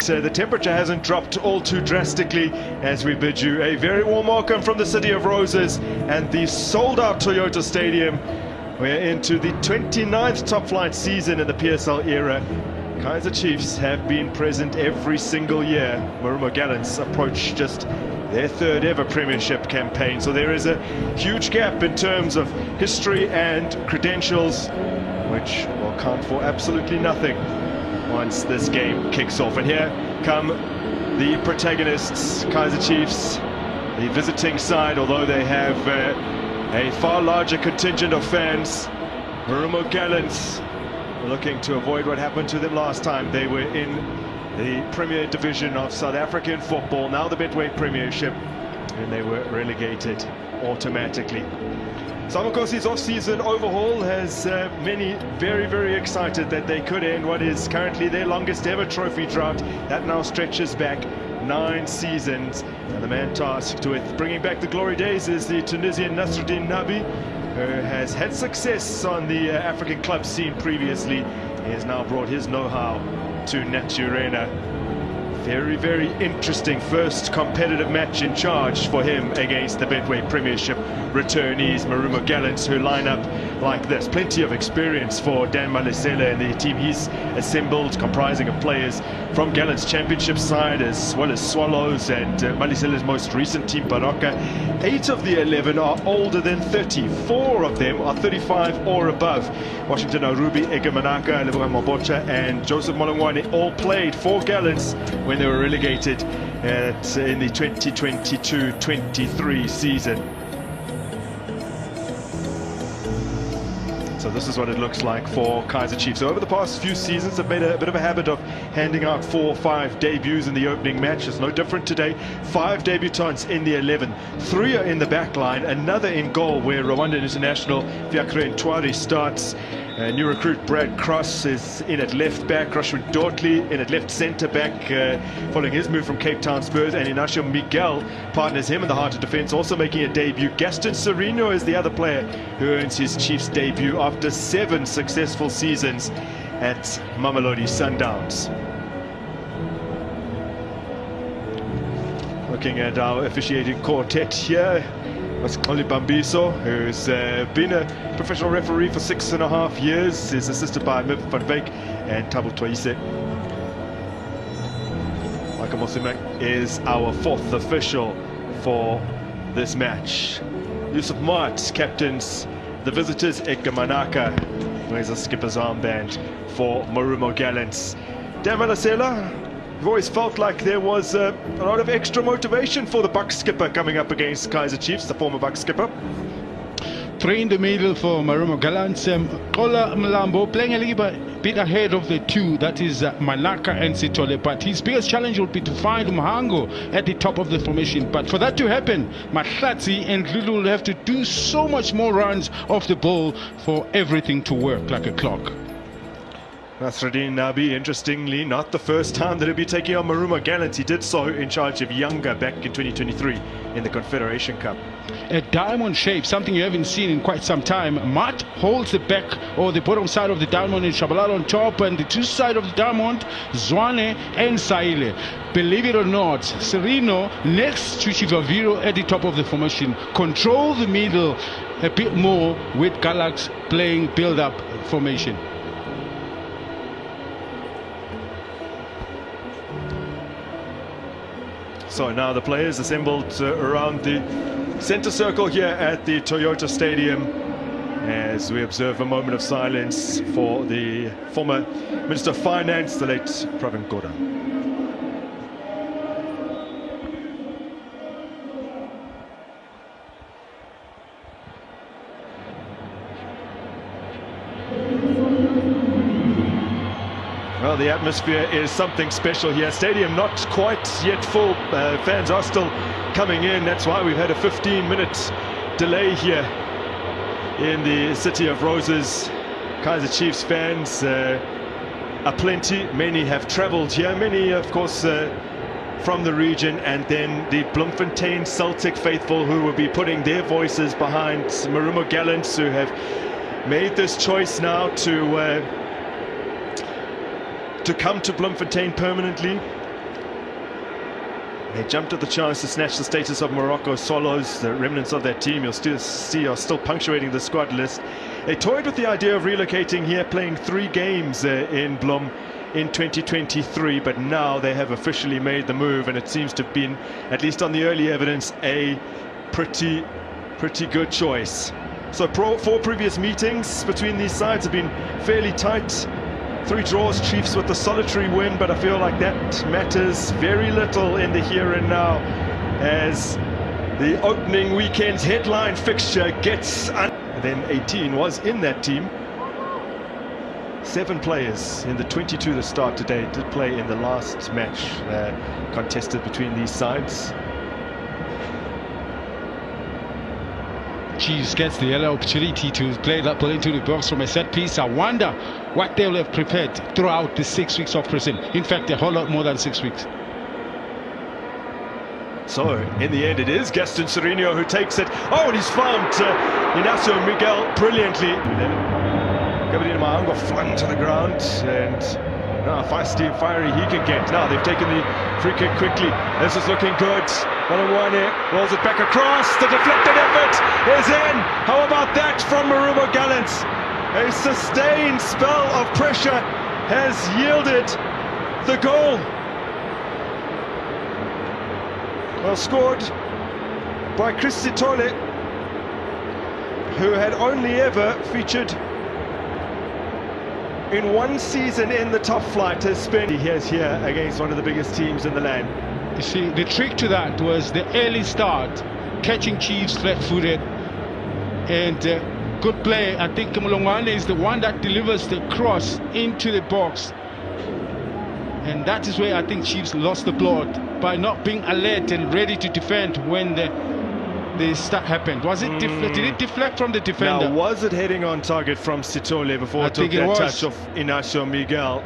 The temperature hasn't dropped all too drastically as we bid you a very warm welcome from the City of Roses and the sold-out Toyota Stadium. We're into the 29th top flight season in the PSL era. Kaizer Chiefs have been present every single year. Marumo Gallants approach just their third ever premiership campaign, so there is a huge gap in terms of history and credentials, which will count for absolutely nothing once this game kicks off. And here come the protagonists, Kaizer Chiefs, the visiting side, although they have a far larger contingent of fans. Marumo Gallants looking to avoid what happened to them last time. They were in the Premier Division of South African football, now the Betway Premiership, and they were relegated automatically. Samakosi's off-season overhaul has many very, very excited that they could end what is currently their longest ever trophy drought. That now stretches back 9 seasons. And the man tasked with bringing back the glory days is the Tunisian Nasruddin Nabi, who has had success on the African club scene previously. He has now brought his know-how to Naturena. Very, very interesting first competitive match in charge for him against the Betway Premiership returnees, Marumo Gallants, who line up like this. Plenty of experience for Dan Malisela and the team he's assembled, comprising of players from Gallants Championship side as well as Swallows and Malisela's most recent team, Baraka. 8 of the 11 are older than 30. 4 of them are 35 or above. Washington Arubi, Ege Manaka, Lebogang Mabocha and Joseph Molongwane all played for Gallants when they were relegated in the 2022-23 season. So this is what it looks like for Kaizer Chiefs. So over the past few seasons, they've made a bit of a habit of handing out 4 or 5 debuts in the opening match. It's no different today. 5 debutants in the 11. 3 are in the back line, another in goal where Rwandan international Fiacre Ntwari starts. New recruit Brad Cross is in at left back, Rashid Dortley in at left centre back, following his move from Cape Town Spurs, and Inacio Miguel partners him in the heart of defence, also making a debut. Gaston Sereno is the other player who earns his Chiefs debut after 7 successful seasons at Mamelodi Sundowns. Looking at our officiating quartet here, Oli Bambiso, who's been a professional referee for 6.5 years, is assisted by Mib van Beek and Tabo Twaise. Michael Mosimek is our 4th official for this match. Yusuf Mart captains the visitors. Edgar Manaka wears a skipper's armband for Marumo Gallants. Dan Malisela, I've always felt like there was a lot of extra motivation for the Buck skipper coming up against Kaizer Chiefs, the former Buck skipper. 3 in the middle for Marumo Gallants. Kola Mlambo playing a little bit ahead of the 2, that is Manaka and Sitole. But his biggest challenge would be to find Mhango at the top of the formation. But for that to happen, Mahlatsi and Lulu will have to do so much more runs off the ball for everything to work like a clock. Nasruddin Nabi, interestingly, not the first time that he'll be taking on Marumo Gallants. He did so in charge of Younger back in 2023 in the Confederation Cup. A diamond shape, something you haven't seen in quite some time. Matt holds the back or the bottom side of the diamond, and Shabalala on top, and the 2 sides of the diamond, Zwane and Saile. Believe it or not, Sereno next to Chivaviro at the top of the formation. Control the middle a bit more with Gallants playing build-up formation. So now the players assembled around the centre circle here at the Toyota Stadium as we observe a moment of silence for the former Minister of Finance, the late Pravin Gordhan. Well, the atmosphere is something special here. Stadium not quite yet full. Fans are still coming in. That's why we've had a 15-minute delay here in the City of Roses. Kaizer Chiefs fans aplenty. Many have travelled here. Many, of course, from the region. And then the Bloemfontein Celtic faithful who will be putting their voices behind Marumo Gallants, who have made this choice now to come to Bloemfontein permanently. They jumped at the chance to snatch the status of Morocco solos. The remnants of that team you'll still see are still punctuating the squad list. They toyed with the idea of relocating here, playing 3 games in Bloem in 2023, but now they have officially made the move, and it seems to have been, at least on the early evidence, a pretty good choice. So 4 previous meetings between these sides have been fairly tight. 3 draws, Chiefs with the solitary win, but I feel like that matters very little in the here and now, as the opening weekend's headline fixture gets then 18 was in that team. 7 players in the 22 that start today did play in the last match contested between these sides. Chiefs gets the yellow opportunity to play that ball into the box from a set piece. I wonder what they will have prepared throughout the 6 weeks of prison. In fact, a whole lot more than 6 weeks. So, in the end, it is Gaston Serino who takes it. Oh, and he's found Inacio Miguel brilliantly. Gabriel Mahango flung to the ground, and feisty and fiery he can get. Now they've taken the free kick quickly. This is looking good. Marumo rolls it back across. The deflected effort is in. How about that from Marumo Gallants? A sustained spell of pressure has yielded the goal. Well scored by Chris Sitole, who had only ever featured in 1 season in the top flight. Has spent here against one of the biggest teams in the land. You see, the trick to that was the early start, catching Chiefs flat-footed, and good play. I think Mulongwane is the one that delivers the cross into the box, and that is where I think Chiefs lost the plot, by not being alert and ready to defend when the start happened. Was it did it deflect from the defender? Now, was it heading on target from Sitole before it took that touch of Inacio Miguel?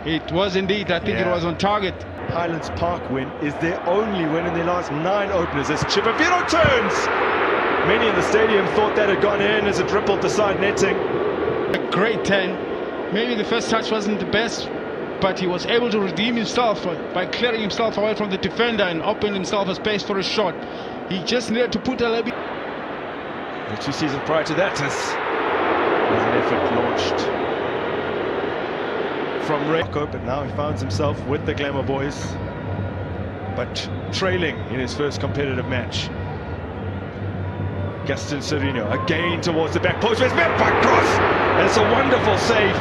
It was indeed. I think it was on target. Highlands Park win is their only win in their last 9 openers as Chipaviro turns. Many in the stadium thought that had gone in as it rippled the side netting. A great 10. Maybe the first touch wasn't the best, but he was able to redeem himself by clearing himself away from the defender and open himself a space for a shot. He just needed to put a little bit. The 2 seasons prior to that was an effort launched from Reko, but now he finds himself with the Glamour Boys, but trailing in his first competitive match. Gaston Serino again towards the back post, it's met by cross, and it's a wonderful save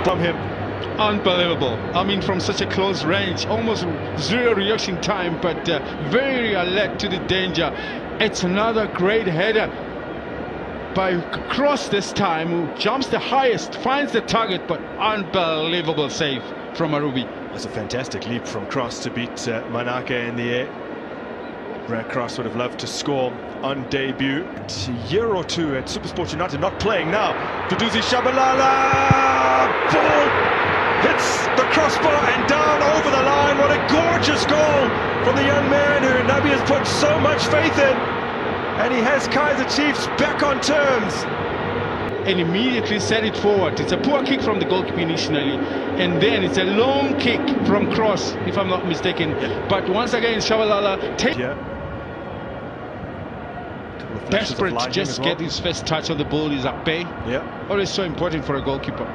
from him. Unbelievable. I mean, from such a close range, almost 0 reaction time, but very alert to the danger. It's another great header by Cross this time, who jumps the highest, finds the target, but unbelievable save from Marubi. That's a fantastic leap from Cross to beat Manaka in the air. Brad Cross would have loved to score on debut. A year or 2 at SuperSport United, not playing now. Duduzi Shabalala, ball hits the crossbar and down over the line. What a gorgeous goal from the young man who Nabi has put so much faith in. And he has Kaizer Chiefs back on terms. And immediately set it forward. It's a poor kick from the goalkeeper initially, and then it's a long kick from Cross, if I'm not mistaken. But once again, Shabalala takes. Desperate to just get his first touch on the ball. Is at bay. Always so important for a goalkeeper.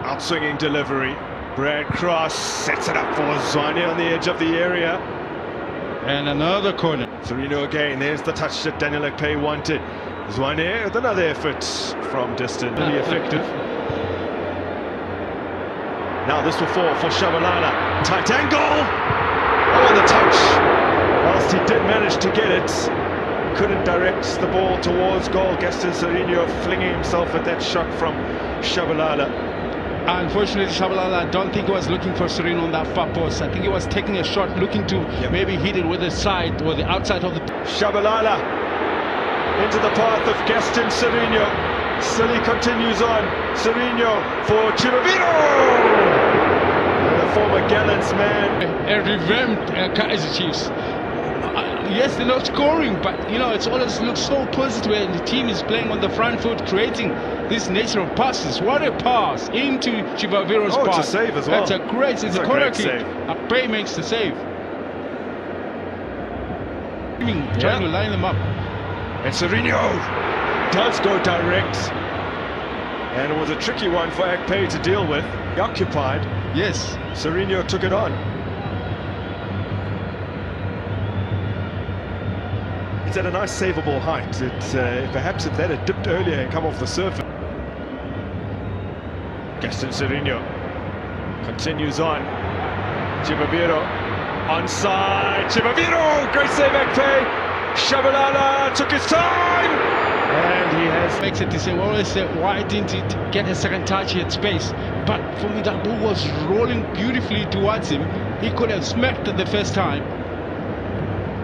Outswinging delivery. Brad Cross sets it up for Zwane on the edge of the area. And another corner. Serino again. There's the touch that Daniel Ekpe wanted. Zwane with another effort from distance. Really effective. Now this will fall for Shabalala. Tight angle. Oh, the touch. Whilst he did manage to get it, couldn't direct the ball towards goal. Gaston Serino flinging himself at that shot from Shabalala. Unfortunately, Shabalala, I don't think he was looking for Serino on that far post. I think he was taking a shot, looking to maybe hit it with the side or the outside of the... Shabalala into the path of Gaston Serino. Still he continues on. Serino for Chirivino! The former Gallants man. A revamped Kaizer Chiefs. yes, they're not scoring, but you know, it's always looks so positive when the team is playing on the front foot, creating this nature of passes. What a pass into Chivaviro's pass. It's a save as well. That's a great, it's a corner kick. Akpe makes the save. Trying to line them up. And Serino does go direct. And it was a tricky one for Akpe to deal with. He occupied. Yes. Serino took it on. It's at a nice savable height. It's perhaps if that had dipped earlier and come off the surface. Gaston Serino continues on. Chivaviro onside. Chivaviro, great save, Akpe. Shabalala took his time, and he has makes it to say, well, always say, why didn't it get a second touch? He had space, but for me that ball was rolling beautifully towards him. He could have smacked it the first time.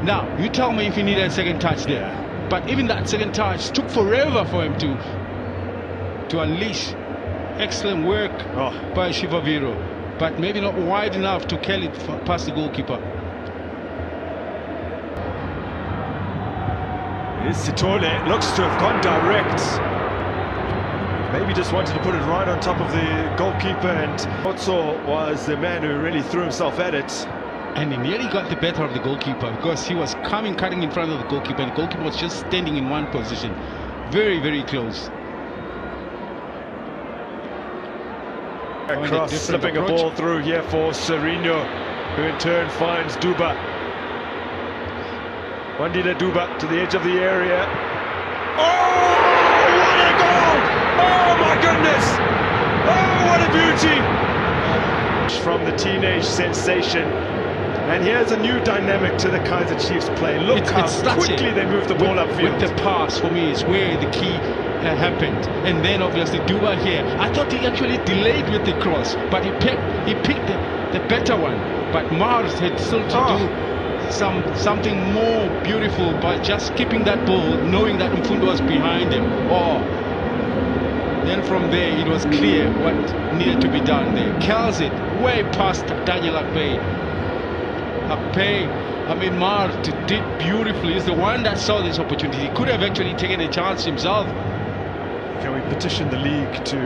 Now, you tell me if he needed a second touch there. But even that second touch took forever for him to unleash. Excellent work by Chivaviro. But maybe not wide enough to kill it past the goalkeeper. Sitole looks to have gone direct. Maybe just wanted to put it right on top of the goalkeeper, and Otso was the man who really threw himself at it. And he nearly got the better of the goalkeeper because he was cutting in front of the goalkeeper, and the goalkeeper was just standing in one position. Very, very close. Across, slipping a ball through here for Serino, who in turn finds Duba. Wandile Duba to the edge of the area. Oh, what a goal! Oh my goodness! Oh, what a beauty! From the teenage sensation. And here's a new dynamic to the Kaizer Chiefs play. Look how quickly they move the ball upfield. With the pass, for me, is where the key happened. And then obviously Duba here. I thought he actually delayed with the cross, but he picked the better one. But Mars had still to do something more beautiful by just keeping that ball, knowing that Mfundo was behind him. Then from there it was clear what needed to be done there. Curls it way past Daniel Akpe. I mean, Mars did beautifully. He's the one that saw this opportunity. He could have actually taken a chance himself. Can we petition the league to